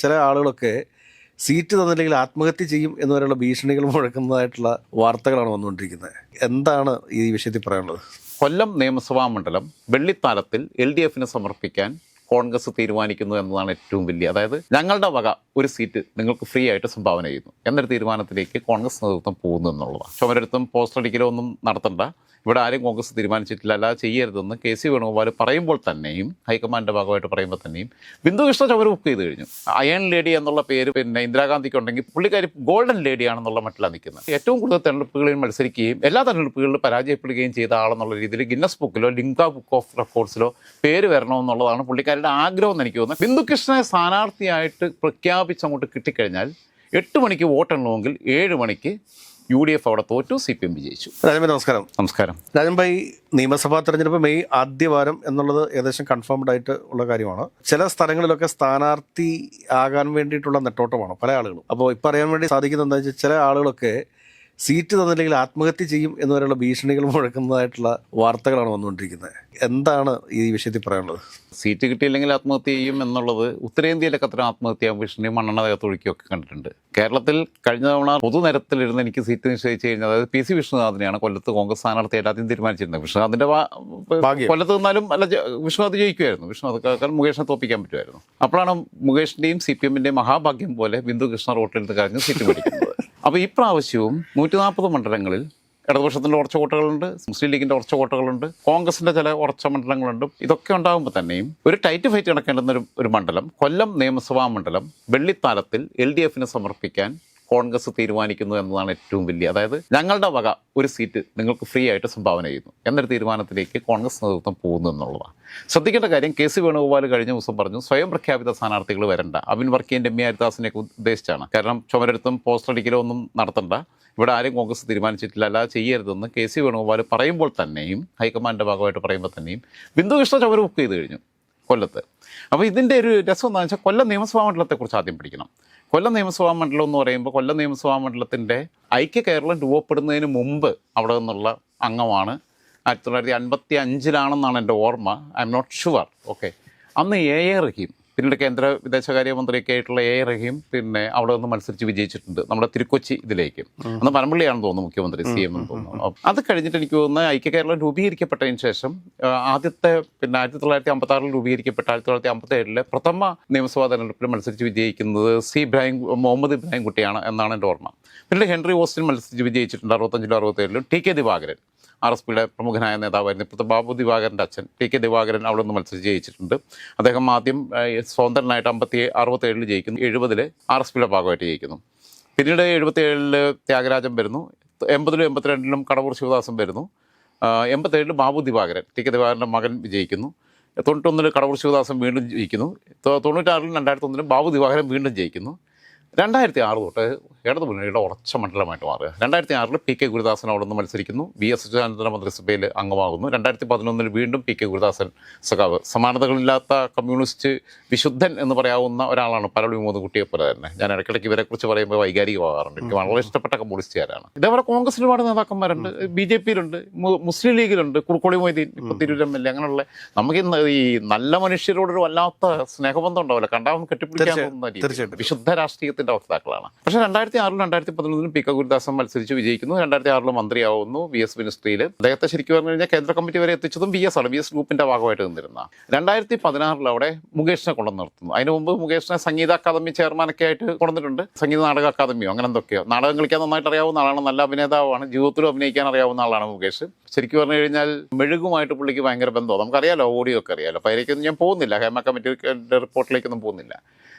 ചില ആളുകളൊക്കെ സീറ്റ് തന്നില്ലെങ്കിൽ ആത്മഹത്യ ചെയ്യും എന്ന് വരെയുള്ള ഭീഷണികൾ മുഴക്കുന്നതായിട്ടുള്ള വാർത്തകളാണ് വന്നുകൊണ്ടിരിക്കുന്നത്. എന്താണ് ഈ വിഷയത്തിൽ പറയാനുള്ളത്? കൊല്ലം നിയമസഭാ മണ്ഡലം വെള്ളിത്താലത്തിൽ LDFന് സമർപ്പിക്കാൻ കോൺഗ്രസ് തീരുമാനിക്കുന്നു എന്നതാണ് ഏറ്റവും വലിയ, അതായത് ഞങ്ങളുടെ വക ഒരു സീറ്റ് നിങ്ങൾക്ക് ഫ്രീ ആയിട്ട് സംഭാവന ചെയ്യുന്നു എന്നൊരു തീരുമാനത്തിലേക്ക് കോൺഗ്രസ് നേതൃത്വം പോകുന്നു എന്നുള്ളതാണ്. ചുമരെടുത്തും പോസ്റ്റർ അടിക്കലോ ഒന്നും നടത്തണ്ട, ഇവിടെ ആരും കോൺഗ്രസ് തീരുമാനിച്ചിട്ടില്ല, അല്ലാതെ ചെയ്യരുതെന്ന് KC വേണുഗോപാൽ പറയുമ്പോൾ തന്നെയും ഹൈക്കമാൻഡിൻ്റെ ഭാഗമായിട്ട് പറയുമ്പോൾ തന്നെയും ബിന്ദു കൃഷ്ണ ചുമര് ബുക്ക് ചെയ്ത് കഴിഞ്ഞു. അയൺ ലേഡി എന്നുള്ള പേര് ഇന്ദിരാഗാന്ധിക്ക് ഉണ്ടെങ്കിൽ പുള്ളിക്കാരി ഗോൾഡൻ ലേഡി ആണെന്നുള്ള മട്ടിലാണ് നിൽക്കുന്നത്. ഏറ്റവും കൂടുതൽ തെരഞ്ഞെടുപ്പുകളിൽ മത്സരിക്കുകയും എല്ലാ തെരഞ്ഞെടുപ്പുകളിലും പരാജയപ്പെടുകയും ചെയ്ത ആളെന്നുള്ള രീതിയിൽ ഗിന്നസ് ബുക്കിലോ ലിംഗ ബുക്ക് ഓഫ് റെക്കോർഡ്സിലോ പേര് വരണമെന്നുള്ളതാണ് പുള്ളിക്കാരുടെ ആഗ്രഹം എന്ന് എനിക്ക് തോന്നുന്നത്. ബിന്ദു കൃഷ്ണനെ സ്ഥാനാർത്ഥിയായിട്ട് പ്രഖ്യാപിച്ചങ്ങോട്ട് കിട്ടിക്കഴിഞ്ഞാൽ 8 മണിക്ക് വോട്ടെണ്ണുമെങ്കിൽ 7 മണിക്ക് UDF അവിടെ തോറ്റു, CPM വിജയിച്ചു. രാജൻഭായ് നമസ്കാരം. നമസ്കാരം. രാജൻഭായ്, നിയമസഭാ തെരഞ്ഞെടുപ്പ് മെയ് ആദ്യവാരം എന്നുള്ളത് ഏകദേശം കൺഫേംഡ് ആയിട്ട് ഉള്ള കാര്യമാണ്. ചില സ്ഥലങ്ങളിലൊക്കെ സ്ഥാനാർത്ഥി ആകാൻ വേണ്ടിയിട്ടുള്ള നെട്ടോട്ടമാണ് പല ആളുകളും. അപ്പോൾ ഇപ്പം അറിയാൻ വേണ്ടി സാധിക്കുന്നത് എന്താ വെച്ചാൽ, ചില ആളുകളൊക്കെ സീറ്റ് തന്നില്ലെങ്കിൽ ആത്മഹത്യ ചെയ്യും എന്ന് വരെയുള്ള ഭീഷണികൾ മുഴക്കുന്നതായിട്ടുള്ള വാർത്തകളാണ് വന്നുകൊണ്ടിരിക്കുന്നത്. എന്താണ് ഈ വിഷയത്തിൽ പറയാനുള്ളത്? സീറ്റ് കിട്ടിയില്ലെങ്കിൽ ആത്മഹത്യ ചെയ്യും എന്നുള്ളത് ഉത്തരേന്ത്യയിലൊക്കെ അത്ര ആത്മഹത്യാ ഭീഷണി മണ്ണെണ്ണ തകർത്തൊഴുക്കിയൊക്കെ കണ്ടിട്ടുണ്ട്. കേരളത്തിൽ കഴിഞ്ഞ തവണ പൊതുനിരത്തിലിരുന്ന് എനിക്ക് സീറ്റ് നിശ്ചയിച്ച് കഴിഞ്ഞാൽ, അതായത് PC വിഷ്ണുനാഥിനെയാണ് കൊല്ലത്ത് കോൺഗ്രസ് സ്ഥാനാർത്ഥിയായിട്ട് ആദ്യം തീരുമാനിച്ചിരുന്നത്. വിഷ്ണുനാഥിൻ്റെ കൊല്ലത്ത് നിന്നാലും അല്ല, വിഷ്ണുനാഥ് ജയിക്കുമായിരുന്നു. വിഷ്ണുനാഥ് മുകേഷിനെ തോപ്പിക്കാൻ പറ്റുമായിരുന്നു. അപ്പോഴാണ് മുകേഷിൻ്റെയും CPMൻ്റെയും മഹാഭാഗ്യം പോലെ ബിന്ദു കൃഷ്ണ റോട്ടിലിരുന്ന് കഴിഞ്ഞ് സീറ്റ് മേടിക്കുന്നത്. അപ്പോൾ ഈ പ്രാവശ്യവും 140 മണ്ഡലങ്ങളിൽ ഇടതുപക്ഷത്തിൻ്റെ ഉറച്ച കോട്ടകളുണ്ട്, മുസ്ലിം ലീഗിൻ്റെ ഉറച്ച കോട്ടകളുണ്ട്, കോൺഗ്രസിൻ്റെ ചില ഉറച്ച മണ്ഡലങ്ങളുണ്ട്. ഇതൊക്കെ ഉണ്ടാകുമ്പോൾ തന്നെയും ഒരു ടൈറ്റ് ഫൈറ്റ് നടക്കേണ്ടുന്ന ഒരു മണ്ഡലം, കൊല്ലം നിയമസഭാ മണ്ഡലം വെള്ളിത്താലത്തിൽ LDFന് സമർപ്പിക്കാൻ കോൺഗ്രസ് തീരുമാനിക്കുന്നു എന്നതാണ് ഏറ്റവും വലിയ, അതായത് ഞങ്ങളുടെ വക ഒരു സീറ്റ് നിങ്ങൾക്ക് ഫ്രീ ആയിട്ട് സംഭാവന ചെയ്യുന്നു എന്നൊരു തീരുമാനത്തിലേക്ക് കോൺഗ്രസ് നേതൃത്വം പോകുന്നു എന്നുള്ളതാണ്. ശ്രദ്ധിക്കേണ്ട കാര്യം, KC വേണുഗോപാൽ കഴിഞ്ഞ ദിവസം പറഞ്ഞു സ്വയം പ്രഖ്യാപിത സ്ഥാനാർത്ഥികൾ വരണ്ട. അബിൻ വർക്കിയും രമ്യ ഹരിദാസിനെയൊക്കെ ഉദ്ദേശിച്ചാണ്. കാരണം ചുമരെടുത്തും പോസ്റ്റർ അടിക്കലോ ഒന്നും നടത്തണ്ട, ഇവിടെ ആരും കോൺഗ്രസ് തീരുമാനിച്ചിട്ടില്ല, അല്ലാതെ ചെയ്യരുതെന്ന് KC വേണുഗോപാൽ പറയുമ്പോൾ തന്നെയും ഹൈക്കമാൻഡിൻ്റെ ഭാഗമായിട്ട് പറയുമ്പോൾ തന്നെയും ബിന്ദു കൃഷ്ണ ചുമര് ബുക്ക് ചെയ്ത് കഴിഞ്ഞു കൊല്ലത്ത്. അപ്പോൾ ഇതിൻ്റെ ഒരു രസം എന്താണെന്ന് വെച്ചാൽ, കൊല്ലം നിയമസഭാ മണ്ഡലത്തെക്കുറിച്ച് ആദ്യം പഠിക്കണം. കൊല്ലം നിയമസഭാ മണ്ഡലം എന്ന് പറയുമ്പോൾ കൊല്ലം നിയമസഭാ മണ്ഡലത്തിൻ്റെ ഐക്യ കേരളം രൂപപ്പെടുന്നതിന് മുമ്പ് അവിടെ നിന്നുള്ള അംഗമാണ്. 1955 എൻ്റെ ഓർമ്മ, I am not sure. Okay, അന്ന് AA റഹീം, പിന്നീട് കേന്ദ്ര വിദേശകാര്യമന്ത്രിയൊക്കെ ആയിട്ടുള്ള AA റഹീം പിന്നെ അവിടെ നിന്ന് മത്സരിച്ച് വിജയിച്ചിട്ടുണ്ട് നമ്മുടെ തിരുക്കൊച്ചി ഇതിലേക്ക്. അന്ന് പനമ്പള്ളിയാണെന്ന് തോന്നുന്നു മുഖ്യമന്ത്രി, CM എന്ന് തോന്നുന്നു. അത് കഴിഞ്ഞിട്ട് എനിക്ക് തോന്നുന്നത് ഐക്യ കേരളം രൂപീകരിക്കപ്പെട്ടതിന് ശേഷം ആദ്യത്തെ 1956 രൂപീകരിക്കപ്പെട്ട 1957 പ്രഥമ നിയമസഭാ തെരഞ്ഞെടുപ്പിൽ മത്സരിച്ച് വിജയിക്കുന്നത് മുഹമ്മദ് ഇബ്രാഹിം കുട്ടിയാണ് എന്നാണ് എൻ്റെ ഓർമ്മ. പിന്നീട് ഹെൻറി ഓസ്റ്റിൻ മത്സരിച്ച് വിജയിച്ചിട്ടുണ്ട് 65 67. TK ദിവാകരൻ, RSPയുടെ പ്രമുഖനായ നേതാവായിരുന്നു. ഇപ്പോഴത്തെ ബാബു ദിവാകരൻ്റെ അച്ഛൻ TK ദിവാകരൻ അവിടെ നിന്ന് മത്സരിച്ച് ജയിച്ചിട്ടുണ്ട്. അദ്ദേഹം ആദ്യം സ്വതന്ത്രനായിട്ട് 67 ജയിക്കുന്നു, 70 RSPയുടെ ഭാഗമായിട്ട് ജയിക്കുന്നു. പിന്നീട് 77 ത്യാഗരാജൻ വരുന്നു, 80 82 കടവൂർ ശിവദാസൻ വരുന്നു, 87 ബാബു ദിവാകരൻ TK ദിവാകരൻ്റെ മകൻ വിജയിക്കുന്നു, 91 കടവൂർ ശിവദാസൻ വീണ്ടും ജയിക്കുന്നു, 96 2001 ബാബു ദിവാകരൻ വീണ്ടും ജയിക്കുന്നു. 2006 തൊട്ട് ഇടതു മുന്നണിയുടെ ഉറച്ച മണ്ഡലമായിട്ട് മാറുക. 2006 PK ഗുരുദാസൻ അവിടെ നിന്ന് മത്സരിക്കുന്നു, VS അച്യുതാനന്ദൻ്റെ മന്ത്രിസഭയിൽ അംഗമാകുന്നു. 2011 വീണ്ടും PK ഗുരുദാസൻ സഖാവ്, സമാനതകളില്ലാത്ത കമ്മ്യൂണിസ്റ്റ് വിശുദ്ധൻ എന്ന് പറയാവുന്ന ഒരാളാണ് പരളി കുട്ടിയെ പോലെ തന്നെ. ഞാൻ ഇടയ്ക്കിടയ്ക്ക് ഇവരെക്കുറിച്ച് പറയുമ്പോൾ വൈകാരികമാകാറുണ്ട്. എനിക്ക് വളരെ ഇഷ്ടപ്പെട്ട കമ്മ്യൂണിസ്റ്റുകാരാണ്. ഇതേപോലെ കോൺഗ്രസിൽ ഒരുപാട് നേതാക്കന്മാരുണ്ട്, BJPയിലുണ്ട്, മുസ്ലിം ലീഗിലുണ്ട്, കുറുക്കോളി മൊയ്തീൻ ഇപ്പോൾ തിരൂർ MLA. അങ്ങനെയുള്ള നമുക്ക് ഈ നല്ല മനുഷ്യരോടൊരു വല്ലാത്ത സ്നേഹബന്ധം ഉണ്ടാവില്ല, കണ്ടാവും കെട്ടിപ്പിടിക്കാൻ തോന്നുന്ന വിശുദ്ധ രാഷ്ട്രീയത്തിൽ വക്താക്കളാണ്. പക്ഷേ 2006 2011 PK ഗുരുദാസൻ മത്സരിച്ച് വിജയിക്കുന്നു. 2006 മന്ത്രിയാവുന്നു VS മിനിസ്ട്രിയിൽ. അദ്ദേഹത്തെ ശരിക്കും പറഞ്ഞു കഴിഞ്ഞാൽ കേന്ദ്ര കമ്മിറ്റി വരെ എത്തിച്ചതും VS ആണ്, VS ഗ്രൂപ്പിന്റെ ഭാഗമായിട്ട് നിന്നിരുന്ന. 2016 അവിടെ മുകേഷിനെ കൊണ്ടു നിർത്തുന്നു. അതിന് മുമ്പ് മുകേഷിനെ സംഗീത അക്കാദമി ചെയർമാനൊക്കെ ആയിട്ട് കൊണ്ടുവന്നിട്ടുണ്ട്, സംഗീത നാടക അക്കാദമിയോ അങ്ങനെ എന്തൊക്കെയോ. നാടകം കളിക്കാൻ നന്നായിട്ട് അറിയാവുന്ന ആളാണ്, നല്ല അഭിനേതാവാണ്, ജീവിതത്തിലും അഭിനയിക്കാൻ അറിയാവുന്ന ആളാണ് മുകേഷ്. ശരിക്കും പറഞ്ഞു കഴിഞ്ഞാൽ മെഴുകുമായിട്ട് പുള്ളിക്ക് ഭയങ്കര ബന്ധമാണ്. നമുക്കറിയാലോ, ഓഡിയോ ഒക്കെ അറിയാലോ. അപ്പോൾ അതിലേക്കൊന്നും ഞാൻ പോകുന്നില്ല, ഹേമ കമ്മിറ്റിയുടെ റിപ്പോർട്ടിലേക്കൊന്നും പോകുന്നില്ല.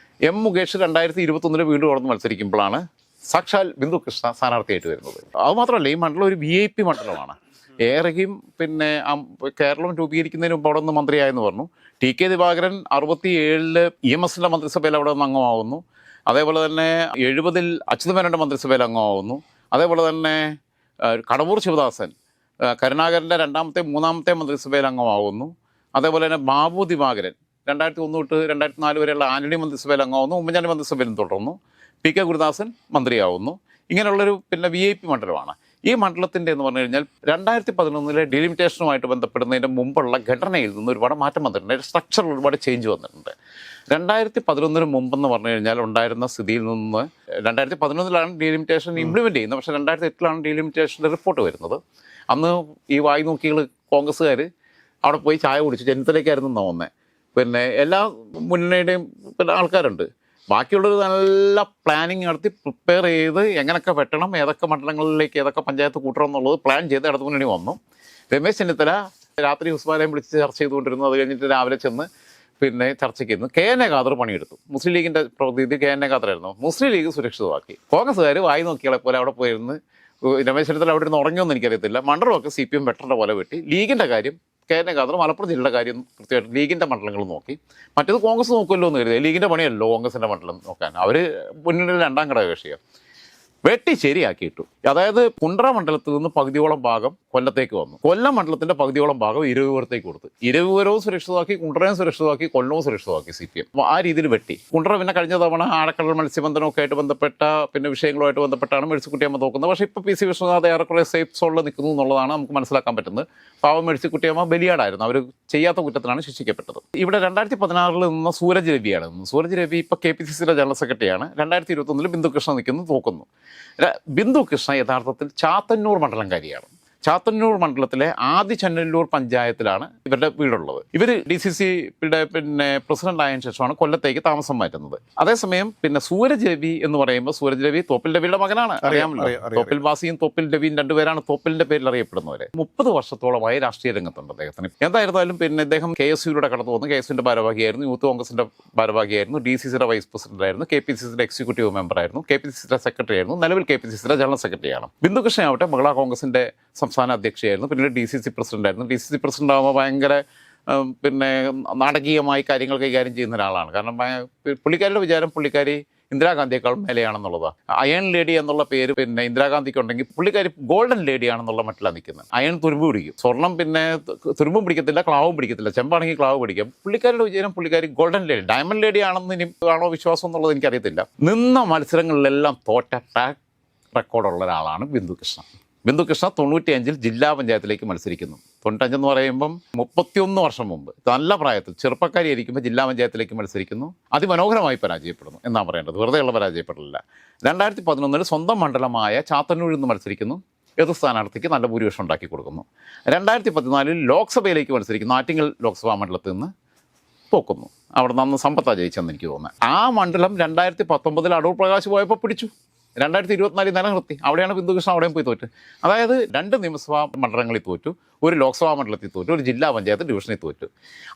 മുകേഷ് 2021 വീണ്ടും അവിടെ മത്സരിക്കുമ്പോഴാണ് സാക്ഷാൽ ബിന്ദു കൃഷ്ണ സ്ഥാനാർത്ഥിയായിട്ട് വരുന്നത്. അതുമാത്രമല്ല, ഈ മണ്ഡലം ഒരു VIP മണ്ഡലമാണ്. ഏറെയും പിന്നെ കേരളം രൂപീകരിക്കുന്നതിന് മുമ്പ് അവിടെ നിന്ന് മന്ത്രിയായെന്ന് പറഞ്ഞു. TK ദിവാകരൻ 67 EMSൻ്റെ മന്ത്രിസഭയിൽ അവിടെ നിന്ന് അംഗമാവുന്നു. അതേപോലെ തന്നെ 70 അച്യുതമേനോൻ്റെ മന്ത്രിസഭയിൽ അംഗമാവുന്നു. അതേപോലെ തന്നെ കടവൂർ ശിവദാസൻ കരുണാകരൻ്റെ 2ാമത്തെ 3ാമത്തെ മന്ത്രിസഭയിൽ അംഗമാവുന്നു. അതേപോലെ തന്നെ ബാബു ദിവാകരൻ 2001 തൊട്ട് 2004 വരെയുള്ള ആന്റണി മന്ത്രിസഭയിൽ അംഗമാവുന്നു, ഉമ്മൻചാണ്ടി മന്ത്രിസഭയിലും തുടർന്നു. PK ഗുരുദാസൻ മന്ത്രിയാവുന്നു. ഇങ്ങനെയുള്ളൊരു പിന്നെ VIP മണ്ഡലമാണ്. ഈ മണ്ഡലത്തിൻ്റെ എന്ന് പറഞ്ഞു കഴിഞ്ഞാൽ 2011 ഡെലിമിറ്റേഷനുമായിട്ട് ബന്ധപ്പെടുന്നതിൻ്റെ മുമ്പുള്ള ഘടനയിൽ നിന്ന് ഒരുപാട് മാറ്റം വന്നിട്ടുണ്ട്. സ്ട്രക്ചറിൽ ഒരുപാട് ചേഞ്ച് വന്നിട്ടുണ്ട്. 2011 മുമ്പെന്ന് പറഞ്ഞു കഴിഞ്ഞാൽ ഉണ്ടായിരുന്ന സ്ഥിതിയിൽ നിന്ന് 2011 ഡീലിമിറ്റേഷൻ ഇംപ്ലിമെൻറ്റ് ചെയ്യുന്നത്. പക്ഷേ 2008 ഡീലിമിറ്റേഷൻ്റെ റിപ്പോർട്ട് വരുന്നത്. അന്ന് ഈ വായി നോക്കികൾ കോൺഗ്രസ്സുകാർ അവിടെ പോയി ചായ കുടിച്ചു. ചെന്നിത്തലയ്ക്കായിരുന്നു തോന്നുന്നത്. പിന്നെ എല്ലാ മുന്നണിയുടെയും പിന്നെ ആൾക്കാരുണ്ട്. ബാക്കിയുള്ളൊരു നല്ല പ്ലാനിങ് നടത്തി പ്രിപ്പയർ ചെയ്ത് എങ്ങനെയൊക്കെ വെട്ടണം, ഏതൊക്കെ മണ്ഡലങ്ങളിലേക്ക് ഏതൊക്കെ പഞ്ചായത്ത് കൂട്ടണം എന്നുള്ളത് പ്ലാൻ ചെയ്ത് ഇടതു മുന്നണി വന്നു. രമേശ് ചെന്നിത്തല രാത്രി ഉസ്മാനെയും വിളിച്ച് ചർച്ച ചെയ്തുകൊണ്ടിരുന്നു. അത് കഴിഞ്ഞിട്ട് രാവിലെ ചെന്ന് പിന്നെ ചർച്ചയ്ക്ക് ഇരുന്നു. കെ എൻ എ ഖാദർ പണിയെടുത്തു. മുസ്ലിം ലീഗിൻ്റെ പ്രതിനിധി കെ എൻ എ ഖാദറായിരുന്നു. മുസ്ലിം ലീഗ് സുരക്ഷിതമാക്കി. കോൺഗ്രസ്സുകാർ വായി നോക്കിയാളെ പോലെ അവിടെ പോയിരുന്ന് രമേശ് ചെന്നിത്തല അവിടെ ഇരുന്ന് ഉറങ്ങിയൊന്നും എനിക്കറിയത്തില്ല. മണ്ഡലമൊക്കെ CPM വെട്ടറിൻ്റെ പോലെ വെട്ടി. ലീഗിൻ്റെ കാര്യം K N A Khader Malappuram ജില്ലയുടെ കാര്യം കൃത്യമായിട്ട് ലീഗിൻ്റെ മണ്ഡലങ്ങൾ നോക്കി. മറ്റേത് കോൺഗ്രസ് നോക്കുമല്ലോ എന്ന് കരുതി. ലീഗിൻ്റെ പണിയല്ലോ കോൺഗ്രസിൻ്റെ മണ്ഡലം നോക്കാൻ. അവർ മുന്നിൽ രണ്ടാം ഘടകകക്ഷിയാണ്. വെട്ടി ശരിയാക്കിയിട്ടു. അതായത് കുണ്ട്ര മണ്ഡലത്തിൽ നിന്ന് പകുതിയോളം ഭാഗം കൊല്ലത്തേക്ക് വന്നു. കൊല്ലം മണ്ഡലത്തിന്റെ പകുതിയോളം ഭാഗം ഇരവിപുരത്തേക്ക് കൊടുത്തു. ഇരവിപുരവും സുരക്ഷിതമാക്കി, കുണ്ട്രയും സുരക്ഷിതമാക്കി, കൊല്ലവും സുരക്ഷിതമാക്കി CPM. ആ രീതിയിൽ വെട്ടി. കുണ്ട്ര പിന്നെ കഴിഞ്ഞ തവണ ആഴക്കടൽ മത്സ്യബന്ധനമൊക്കെ ആയിട്ട് ബന്ധപ്പെട്ട പിന്നെ വിഷയങ്ങളുമായിട്ട് ബന്ധപ്പെട്ടാണ് മേഴ്സിക്കുട്ടിയമ്മ നോക്കുന്നത്. പക്ഷേ ഇപ്പോൾ PC വിശ്വനാഥ് ഏറെക്കുറെ സേഫ് സോണിൽ നിൽക്കുന്നു എന്നുള്ളതാണ് നമുക്ക് മനസ്സിലാക്കാൻ പറ്റുന്നത്. പാവം മേഴ്സിക്കുട്ടിയമ്മ ബലിയാടായിരുന്നു. അവർ ചെയ്യാത്ത കുറ്റത്തിനാണ് ശിക്ഷിക്കപ്പെട്ടത്. ഇവിടെ 2016 നിന്ന സൂരജ് രവിയാണ്. സൂരജ് രവി ഇപ്പോൾ KPCCയുടെ ജനറൽ സെക്രട്ടറിയാണ്. 2021 ബിന്ദു കൃഷ്ണ നിൽക്കുന്നു, തോക്കുന്നു. ബിന്ദു കൃഷ്ണ യഥാർത്ഥത്തിൽ ചാത്തന്നൂർ മണ്ഡലംകാരിയാണ്. ചാത്തന്നൂർ മണ്ഡലത്തിലെ ആദ്യ ചെന്നല്ലൂർ പഞ്ചായത്തിലാണ് ഇവരുടെ വീടുള്ളത്. ഇവർ DCCയുടെ പിന്നെ പ്രസിഡന്റ് ആയതിനു ശേഷമാണ് കൊല്ലത്തേക്ക് താമസം മാറ്റുന്നത്. അതേസമയം പിന്നെ സൂരജ് രവി എന്ന് പറയുമ്പോൾ സൂരജ് രവി തോപ്പിൽ രവിയുടെ മകനാണ്. അറിയാമല്ലോ, തോപ്പിൽ വാസിയും തോപ്പിൽ രവിയും രണ്ടുപേരാണ് തോപ്പിലിന്റെ പേരിൽ അറിയപ്പെടുന്നവര്. 30 വർഷത്തോളമായി രാഷ്ട്രീയ രംഗത്തുണ്ട് അദ്ദേഹത്തിന്. എന്തായിരുന്നാലും പിന്നെ അദ്ദേഹം KSUയുടെ കടന്നു വന്നു. KSUവിന്റെ ഭാരവാഹിയായിരുന്നു, യൂത്ത് കോൺഗ്രസിന്റെ ഭാരവാഹിയായിരുന്നു, DCCയുടെ വൈസ് പ്രസിഡന്റ് ആയിരുന്നു, KPCCയുടെ എക്സിക്യൂട്ടീവ് മെമ്പർ ആയിരുന്നു, KPCCയുടെ സെക്രട്ടറി ആയിരുന്നു, നിലവിൽ KPCCയുടെ ജനറൽ സെക്രട്ടറിയാണ്. ബിന്ദു കൃഷ്ണ ആവട്ടെ മഹിളാ കോൺഗ്രസിന്റെ സംസ്ഥാന അധ്യക്ഷയായിരുന്നു, പിന്നീട് DCC പ്രസിഡന്റ് ആയിരുന്നു. DCC പ്രസിഡന്റ് ആകുമ്പോൾ ഭയങ്കര പിന്നെ നാടകീയമായി കാര്യങ്ങൾ കൈകാര്യം ചെയ്യുന്ന ഒരാളാണ്. കാരണം പുള്ളിക്കാരുടെ വിചാരം പുള്ളിക്കാരി ഇന്ദിരാഗാന്ധിയേക്കാൾ മേലെയാണെന്നുള്ളതാണ്. അയൺ ലേഡി എന്നുള്ള പേര് പിന്നെ ഇന്ദിരാഗാന്ധിക്ക് ഉണ്ടെങ്കിൽ പുള്ളിക്കാരി ഗോൾഡൻ ലേഡി ആണെന്നുള്ള മട്ടിലാണ് നിൽക്കുന്നത്. അയൺ തുരുമ്പ് പിടിക്കും, സ്വർണം പിന്നെ തുരുമ്പും പിടിക്കത്തില്ല, ക്ലാവും പിടിക്കത്തില്ല. ചെമ്പാണെങ്കിൽ ക്ലാവ് പിടിക്കാം. പുള്ളിക്കാരുടെ വിചാരം പുള്ളിക്കാരി ഗോൾഡൻ ലേഡി, ഡയമണ്ട് ലേഡി ആണെന്ന് ഇനി ആണോ വിശ്വാസം എന്നുള്ളത് എനിക്കറിയത്തില്ല. നിന്ന മത്സരങ്ങളിലെല്ലാം തോറ്റ ട്രാക്ക് റെക്കോർഡുള്ള ഒരാളാണ് ബിന്ദു കൃഷ്ണ. ബിന്ദു കൃഷ്ണ 95 ജില്ലാ പഞ്ചായത്തിലേക്ക് മത്സരിക്കുന്നു. 95 എന്ന് പറയുമ്പം 31 വർഷം മുമ്പ്, നല്ല പ്രായത്തിൽ ചെറുപ്പക്കാരിയായിരിക്കുമ്പോൾ ജില്ലാ പഞ്ചായത്തിലേക്ക് മത്സരിക്കുന്നു. അതിമനോഹരമായി പരാജയപ്പെടുന്നു എന്നാണ് പറയേണ്ടത്, വെറുതെയുള്ള പരാജയപ്പെടില്ല. 2011 സ്വന്തം മണ്ഡലമായ ചാത്തന്നൂരിൽ നിന്ന് മത്സരിക്കുന്നു. എതിർ സ്ഥാനാർത്ഥിക്ക് നല്ല ഭൂരിപക്ഷം ഉണ്ടാക്കി കൊടുക്കുന്നു. 2014 ലോക്സഭയിലേക്ക് മത്സരിക്കുന്നു. ആറ്റിങ്ങൽ ലോക്സഭാ മണ്ഡലത്തിൽ നിന്ന് തോക്കുന്നു. അവിടെ നിന്ന് സമ്പത്താ ജയിച്ചെന്ന് എനിക്ക് തോന്നുന്നത്. ആ മണ്ഡലം 2019 അടൂർ പ്രകാശ് പോയപ്പോൾ പിടിച്ചു. 2024 നിലനിർത്തി. അവിടെയാണ് ബിന്ദു കൃഷ്ണ അവിടെയും പോയി തോറ്റു. അതായത് 2 നിയമസഭാ മണ്ഡലങ്ങളിൽ തോറ്റു, 1 ലോക്സഭാ മണ്ഡലത്തിൽ തോറ്റു, 1 ജില്ലാ പഞ്ചായത്ത് ഡിവിഷനിൽ തോറ്റു.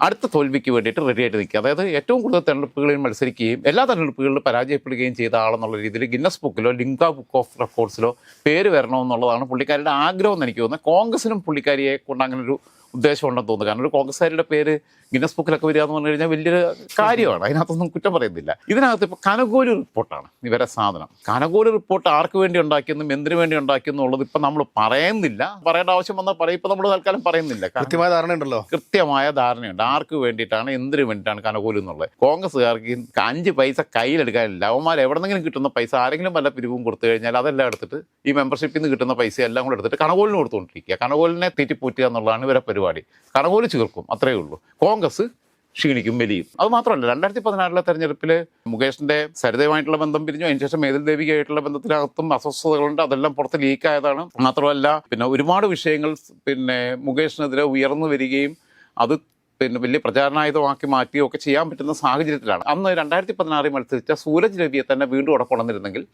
അടുത്ത തോൽവിക്ക് വേണ്ടിയിട്ട് റെഡിയായിട്ട് നിൽക്കുക. അതായത് ഏറ്റവും കൂടുതൽ തെരഞ്ഞെടുപ്പുകളിൽ മത്സരിക്കുകയും എല്ലാ തെരഞ്ഞെടുപ്പുകളിലും പരാജയപ്പെടുകയും ചെയ്ത ആളെന്നുള്ള രീതിയിൽ ഗിന്നസ് ബുക്കിലോ ലിങ്ക ബുക്ക് ഓഫ് റെക്കോർഡ്സിലോ പേര് വരണമെന്നുള്ളതാണ് പുള്ളിക്കാരുടെ ആഗ്രഹം എന്ന് എനിക്ക് തോന്നുന്നത്. കോൺഗ്രസിനും പുള്ളിക്കാരിയെ കൊണ്ട് അങ്ങനെ ഒരു ഉദ്ദേശം ഉണ്ടെന്ന് തോന്നുന്നു. കാരണം ഒരു കോൺഗ്രസ്സുകാരുടെ പേര് ഗിന്നസ് ബുക്കിലൊക്കെ വരിക എന്ന് പറഞ്ഞു കഴിഞ്ഞാൽ വലിയൊരു കാര്യമാണ്. അതിനകത്തൊന്നും കുറ്റം പറയുന്നില്ല. ഇതിനകത്ത് ഇപ്പോൾ കനകോലി റിപ്പോർട്ടാണ് ഇവരെ സാധനം. കനകോലി റിപ്പോർട്ട് ആർക്ക് വേണ്ടി ഉണ്ടാക്കിയെന്നും എന്തിനു വേണ്ടി ഉണ്ടാക്കിയെന്നുള്ളത് ഇപ്പം നമ്മൾ പറയുന്നില്ല. പറയേണ്ട ആവശ്യം വന്നാൽ പറയും. ഇപ്പം നമ്മൾ തൽക്കാലം പറയുന്നില്ല. കൃത്യമായ ധാരണയുണ്ടല്ലോ, കൃത്യമായ ധാരണയുണ്ട് ആർക്ക് വേണ്ടിയിട്ടാണ് എന്തിനു വേണ്ടിയിട്ടാണ് കനകോലി എന്നുള്ളത്. കോൺഗ്രസ്സുകാർക്ക് 5 പൈസ കയ്യിലെടുക്കാനില്ല. അവന്മാർ എവിടെന്നെങ്കിലും കിട്ടുന്ന പൈസ ആരെങ്കിലും വല്ല പിരിവും കൊടുത്തു കഴിഞ്ഞാൽ അതെല്ലാം എടുത്തിട്ട് ഈ മെമ്പർഷിപ്പിൽ നിന്ന് കിട്ടുന്ന പൈസ എല്ലാം കൂടെ എടുത്തിട്ട് കനകോലിന് കൊടുത്തുകൊണ്ടിരിക്കുക. കനകോലിനെ തീറ്റിപ്പൂറ്റുക എന്നുള്ളതാണ് ഇവരെ പരിപാടി. കനകോലി ചേർക്കും, അത്രയേ ഉള്ളൂ. കോൺഗ്രസ് ക്ഷീണിക്കും, വലിയും. അത് മാത്രമല്ല 2016 തെരഞ്ഞെടുപ്പിൽ മുകേഷിന്റെ സരിതയുമായിട്ടുള്ള ബന്ധം പിരിഞ്ഞു. അതിനുശേഷം മേതിൽ ദേവികയായിട്ടുള്ള ബന്ധത്തിനകത്തും അസ്വസ്ഥതകളുണ്ട്. അതെല്ലാം പുറത്ത് ലീക്കായതാണ്. മാത്രമല്ല പിന്നെ ഒരുപാട് വിഷയങ്ങൾ പിന്നെ മുകേഷിനെതിരെ ഉയർന്നു വരികയും അത് പിന്നെ വലിയ പ്രചാരണായുധമാക്കി മാറ്റുകയും ഒക്കെ ചെയ്യാൻ പറ്റുന്ന സാഹചര്യത്തിലാണ്. അന്ന് 2016 മത്സരിച്ച സൂരജ് രവിയെ തന്നെ വീണ്ടും അവിടെ കൊണ്ടുവന്നിരുന്നെങ്കിൽ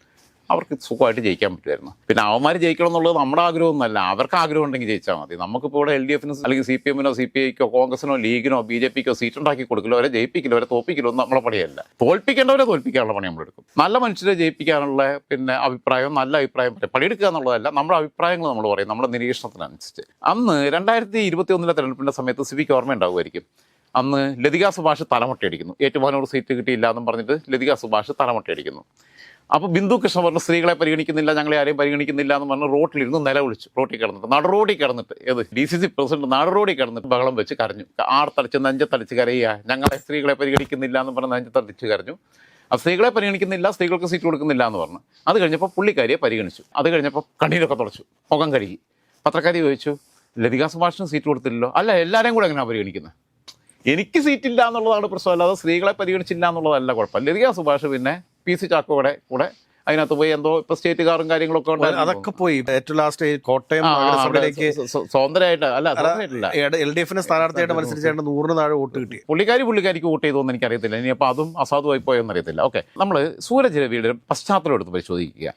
അവർക്ക് സുഖമായിട്ട് ജയിക്കാൻ പറ്റുമായിരുന്നു. പിന്നെ അവന്മാർ ജയിക്കണം എന്നുള്ളത് നമ്മുടെ ആഗ്രഹമൊന്നുമല്ല. അവർക്ക് ആഗ്രഹം ഉണ്ടെങ്കിൽ ജയിച്ചാൽ മതി. നമുക്കിപ്പോൾ ഇവിടെ LDFനോ അല്ലെങ്കിൽ CPMനോ CPIക്കോ കോൺഗ്രസിനോ ലീഗിനോ BJPക്കോ സീറ്റ് ഉണ്ടാക്കി കൊടുക്കില്ല, അവരെ ജയിപ്പിക്കില്ല, അവരെ തോൽപ്പിക്കില്ല, ഒന്നും നമ്മളെ പണിയല്ല. തോൽപ്പിക്കേണ്ടവരെ തോൽപ്പിക്കാനുള്ള പണി നമ്മളെടുക്കും. നല്ല മനുഷ്യരെ ജയിപ്പിക്കാനുള്ള പിന്നെ അഭിപ്രായം, നല്ല അഭിപ്രായം പണിയെടുക്കുക എന്നുള്ളതല്ല, നമ്മുടെ അഭിപ്രായങ്ങൾ നമ്മൾ പറയും, നമ്മുടെ നിരീക്ഷണത്തിനനുസരിച്ച്. അന്ന് 2021 തെരഞ്ഞെടുപ്പിൻ്റെ സമയത്ത് സിവിക്ക് ഓർമ്മ ഉണ്ടാവുമായിരിക്കും. അന്ന് ലതിക സുഭാഷ് തലമുട്ടയടിക്കുന്നു. ഏറ്റുമാനൂർ സീറ്റ് കിട്ടിയില്ല എന്നും പറഞ്ഞിട്ട് ലതിക സുഭാഷ് തലമുട്ടയടിക്കുന്നു. അപ്പോൾ ബിന്ദു കൃഷ്ണ പറഞ്ഞു സ്ത്രീകളെ പരിഗണിക്കുന്നില്ല, ഞങ്ങളെ ആരെയും പരിഗണിക്കുന്നില്ല എന്ന് പറഞ്ഞ് റോട്ടിലിരുന്ന് നിലവിളിച്ചു. റോട്ടിൽ കിടന്നിട്ട് നടുറോഡിൽ കിടന്നിട്ട് DCC പ്രസിഡന്റ് നടുറോഡിൽ കിടന്നിട്ട് ബഹളം വെച്ച് കരഞ്ഞു. ആർത്തടിച്ച് നെഞ്ചത്തടിച്ച് കരയുക, ഞങ്ങളെ സ്ത്രീകളെ പരിഗണിക്കുന്നില്ല എന്ന് പറഞ്ഞ് നെഞ്ചത്തടിച്ച് കരഞ്ഞു. ആ സ്ത്രീകളെ പരിഗണിക്കുന്നില്ല, സ്ത്രീകൾക്ക് സീറ്റ് കൊടുക്കുന്നില്ല എന്ന് പറഞ്ഞു. അത് കഴിഞ്ഞപ്പോൾ പുള്ളിക്കാരിയെ പരിഗണിച്ചു. അത് കഴിഞ്ഞപ്പോൾ കണ്ണീരൊക്കെ തുടച്ചു, മുഖം കഴുകി. പത്രക്കാരി ചോദിച്ചു, ലതിക സുഭാഷിന് സീറ്റ് കൊടുത്തില്ലല്ലോ. അല്ല, എല്ലാവരെയും കൂടെ എങ്ങനെയാണ് പരിഗണിക്കുന്നത്? എനിക്ക് സീറ്റില്ല എന്നുള്ളതാണ് പ്രശ്നം, അല്ലാതെ സ്ത്രീകളെ പരിഗണിച്ചില്ല എന്നുള്ളതല്ല കുഴപ്പം. ലതിക സുഭാഷ് പിന്നെ PC ചാക്കോയുടെ കൂടെ അതിനകത്ത് പോയി എന്തോ ഇപ്പൊ സ്റ്റേറ്റ് കാറും കാര്യങ്ങളൊക്കെ ഉണ്ടായിരുന്നു. അതൊക്കെ പോയി ഏറ്റവും ലാസ്റ്റ് കോട്ടയം നഗരസഭയിലേക്ക് സ്വതന്ത്രമായിട്ട് അല്ല, സ്വതന്ത്രമായിട്ടില്ല, LDF സ്ഥാനാർത്ഥിയായിട്ട് മത്സരിച്ചാണ്ട് 100 താഴെ വോട്ട് കിട്ടി. പുള്ളിക്കാരിക്ക് വോട്ട് ചെയ്തോന്ന് എനിക്കറിയത്തില്ല. ഇനി അപ്പോൾ അതും അസാധുവായി പോയെന്ന് അറിയത്തില്ല. ഓക്കെ, നമ്മൾ സൂരജ് രവിയുടെ പശ്ചാത്തലം എടുത്ത് പരിശോധിക്കുക.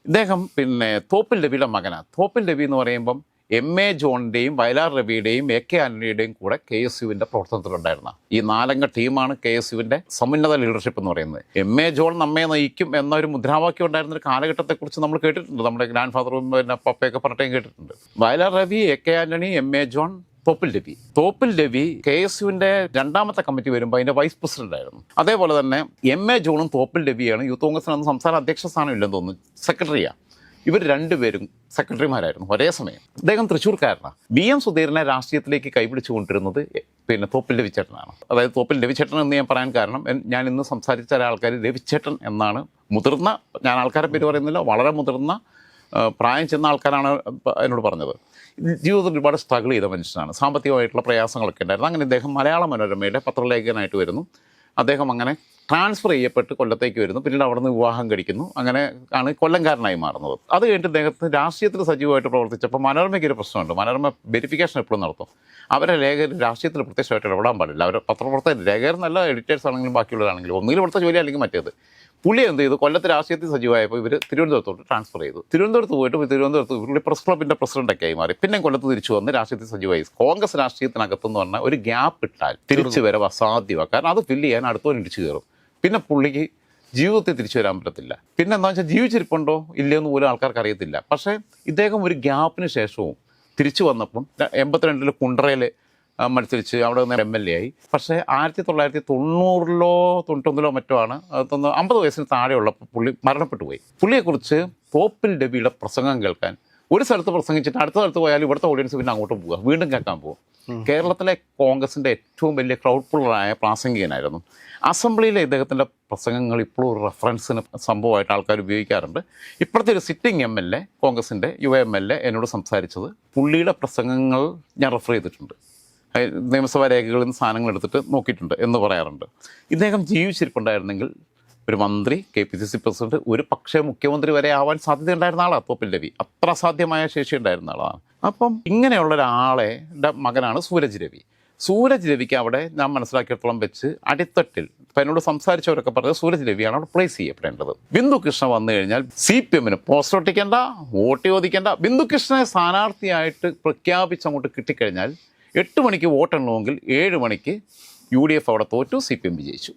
ഇദ്ദേഹം പിന്നെ തോപ്പിൽ രവിയുടെ മകനാണ്. തോപ്പിൽ രവി എന്ന് പറയുമ്പം MA ജോണിൻ്റെയും വയലാർ രവിയുടെയും AK ആന്റണിയുടെയും കൂടെ KSUവിൻ്റെ പ്രവർത്തനത്തിലുണ്ടായിരുന്ന ഈ 4 ടീമാണ് KSUവിൻ്റെ സമുന്നത ലീഡർഷിപ്പ് എന്ന് പറയുന്നത്. MA ജോൺ നമ്മെ നയിക്കും എന്നൊരു മുദ്രാവാക്യം ഉണ്ടായിരുന്ന ഒരു കാലഘട്ടത്തെക്കുറിച്ച് നമ്മൾ കേട്ടിട്ടുണ്ട്. നമ്മുടെ ഗ്രാൻഡ് ഫാദറും പിന്നെ പപ്പയൊക്കെ പറഞ്ഞിട്ടും കേട്ടിട്ടുണ്ട്. Vayalar Ravi, AK Antony, MA John, Thoppil Ravi KSUവിൻ്റെ 2ാമത്തെ കമ്മിറ്റി വരുമ്പോൾ അതിൻ്റെ വൈസ് പ്രസിഡന്റ് ആയിരുന്നു. അതേപോലെ തന്നെ MA ജോണും തോപ്പിൽ രവിയാണ് യൂത്ത് കോൺഗ്രസിന് അന്ന് സംസ്ഥാന അധ്യക്ഷ സ്ഥാനം ഇല്ലെന്ന് തോന്നുന്നു, സെക്രട്ടറിയാണ്. ഇവർ രണ്ടുപേരും സെക്രട്ടറിമാരായിരുന്നു ഒരേ സമയം. അദ്ദേഹം തൃശ്ശൂർക്കാരനാണ്. BM സുധീരനെ രാഷ്ട്രീയത്തിലേക്ക് കൈപിടിച്ചു കൊണ്ടിരുന്നത് പിന്നെ തോപ്പിൽ രവിച്ചേട്ടനാണ്. അതായത് തോപ്പിൽ രവിച്ചേട്ടൻ എന്ന് ഞാൻ പറയാൻ കാരണം, ഞാൻ ഇന്ന് സംസാരിച്ച ഒരാൾക്കാർ രവിച്ചേട്ടൻ എന്നാണ് മുതിർന്ന, ഞാൻ ആൾക്കാരെ പേര് പറയുന്നില്ല, വളരെ മുതിർന്ന പ്രായം ചെന്ന ആൾക്കാരാണ് എന്നോട് പറഞ്ഞത്. ജീവിതത്തിൽ ഒരുപാട് സ്ട്രഗിൾ ചെയ്ത മനുഷ്യനാണ്. സാമ്പത്തികമായിട്ടുള്ള പ്രയാസങ്ങളൊക്കെ ഉണ്ടായിരുന്നു. അങ്ങനെ ഇദ്ദേഹം മലയാള മനോരമയുടെ പത്രലേഖകനായിട്ട് വരുന്നു. അദ്ദേഹം അങ്ങനെ ട്രാൻസ്ഫർ ചെയ്യപ്പെട്ട് കൊല്ലത്തേക്ക് വരുന്നു. പിന്നീട് അവിടെ നിന്ന് വിവാഹം കഴിക്കുന്നു. അങ്ങനെ ആണ് കൊല്ലംകാരനായി മാറുന്നത്. അത് കഴിഞ്ഞിട്ട് അദ്ദേഹത്തിന് രാഷ്ട്രീയത്തിൽ സജീവമായിട്ട് പ്രവർത്തിച്ചപ്പോൾ മനോരമയ്ക്ക് ഒരു പ്രശ്നമുണ്ട്. മനോരമ വെരിഫിക്കേഷൻ എപ്പോഴും നടത്തും. അവരെ ലേഖകർ രാഷ്ട്രീയത്തിൽ പ്രത്യക്ഷമായിട്ട് ഇടപെടാൻ പാടില്ല. അവർ പത്രപ്രവർത്തകർ, ലേഖകർ നല്ല എഡിറ്റേഴ്സ് ആണെങ്കിലും ബാക്കിയുള്ളവരാണെങ്കിലും ഒന്നുകിൽ ഇവിടുത്തെ ജോലി അല്ലെങ്കിൽ മറ്റേത്. പുള്ളി എന്ത് ചെയ്തു, കൊല്ലത്ത് രാഷ്ട്രീയത്തിൽ സജീവമായപ്പോൾ ഇവർ തിരുവനന്തപുരത്തോട്ട് ട്രാൻസ്ഫർ ചെയ്തു. തിരുവനന്തപുരത്ത് പോയിട്ട് തിരുവനന്തപുരത്ത് ഇവരുടെ പ്രസ് ക്ലബിൻ്റെ പ്രസിഡൻ്റൊക്കെ ആയി മാറി. പിന്നെ കൊല്ലത്ത് തിരിച്ചു വന്ന് രാഷ്ട്രീയത്തിൽ സജീവമായി. കോൺഗ്രസ് രാഷ്ട്രീയത്തിനകത്തെന്ന് പറഞ്ഞാൽ ഒരു ഗ്യാപ്പ് ഇട്ടാൽ തിരിച്ചു വരവ് അസാധ്യമാണ്. കാരണം അത് ഫില്ല് ചെയ്യാൻ അടുത്തവൻ ഇടിച്ചു കയറും. പിന്നെ പുള്ളിക്ക് ജീവിതത്തിൽ തിരിച്ചു വരാൻ പറ്റത്തില്ല. പിന്നെ എന്താ വെച്ചാൽ ജീവിച്ചിരിപ്പുണ്ടോ ഇല്ലയെന്ന് പോലും ആൾക്കാർക്ക് അറിയത്തില്ല. പക്ഷേ ഇദ്ദേഹം ഒരു ഗ്യാപ്പിന് ശേഷവും തിരിച്ചു വന്നപ്പം 82 കുണ്ടറയിൽ മത്സരിച്ച് അവിടെ നിന്ന് MLA ആയി. പക്ഷേ 1990 91 മറ്റോ ആണ്, 50 വയസ്സിന് താഴെയുള്ള പുള്ളി മരണപ്പെട്ടു പോയി. പുള്ളിയെക്കുറിച്ച് തോപ്പിൽ രവിയുടെ പ്രസംഗം കേൾക്കാൻ ഒരു സ്ഥലത്ത് പ്രസംഗിച്ചിട്ട് അടുത്ത സ്ഥലത്ത് പോയാൽ ഇവിടുത്തെ ഓഡിയൻസ് പിന്നെ അങ്ങോട്ട് പോവുക, വീണ്ടും കേൾക്കാൻ പോകും. കേരളത്തിലെ കോൺഗ്രസിൻ്റെ ഏറ്റവും വലിയ ക്രൗഡ് പുള്ളറായ പ്രാസംഗികനായിരുന്നു. അസംബ്ലിയിലെ ഇദ്ദേഹത്തിൻ്റെ പ്രസംഗങ്ങൾ ഇപ്പോഴും ഒരു റെഫറൻസിന് സംഭവമായിട്ട് ആൾക്കാർ ഉപയോഗിക്കാറുണ്ട്. ഇപ്പോഴത്തെ ഒരു സിറ്റിംഗ് MLA കോൺഗ്രസിൻ്റെ യുവ MLA എന്നോട് സംസാരിച്ചത് പുള്ളിയുടെ പ്രസംഗങ്ങൾ ഞാൻ റെഫർ ചെയ്തിട്ടുണ്ട്, നിയമസഭാ രേഖകളിൽ നിന്ന് സാധനങ്ങൾ എടുത്തിട്ട് നോക്കിയിട്ടുണ്ട് എന്ന് പറയാറുണ്ട്. ഇദ്ദേഹം ജീവിച്ചിരിപ്പുണ്ടായിരുന്നെങ്കിൽ ഒരു മന്ത്രി, KPCC പ്രസിഡന്റ്, ഒരു പക്ഷേ മുഖ്യമന്ത്രി വരെ ആവാൻ സാധ്യതയുണ്ടായിരുന്ന ആളാണ് തോപ്പിൽ രവി. അത്ര അസാധ്യമായ ശേഷി ഉണ്ടായിരുന്ന ആളാണ്. അപ്പം ഇങ്ങനെയുള്ള ഒരാളെ മകനാണ് സൂരജ് രവി. സൂരജ് രവിക്ക് അവിടെ ഞാൻ മനസ്സിലാക്കിയിടത്തോളം വെച്ച് അടിത്തട്ടിൽ ഇപ്പം എന്നോട് സംസാരിച്ചവരൊക്കെ പറഞ്ഞത് സൂരജ് രവിയാണ് അവിടെ പ്ലേസ് ചെയ്യപ്പെടേണ്ടത്. ബിന്ദു കൃഷ്ണ വന്നു കഴിഞ്ഞാൽ CPM പോസ്റ്റർ ഒട്ടിക്കേണ്ട, വോട്ട് ചോദിക്കേണ്ട. ബിന്ദു കൃഷ്ണനെ സ്ഥാനാർത്ഥിയായിട്ട് പ്രഖ്യാപിച്ചങ്ങോട്ട് കിട്ടിക്കഴിഞ്ഞാൽ 8 മണിക്ക് വോട്ടെണ്ണുമെങ്കിൽ 7 മണിക്ക് UDF അവിടെ തോറ്റു, CPM വിജയിച്ചു.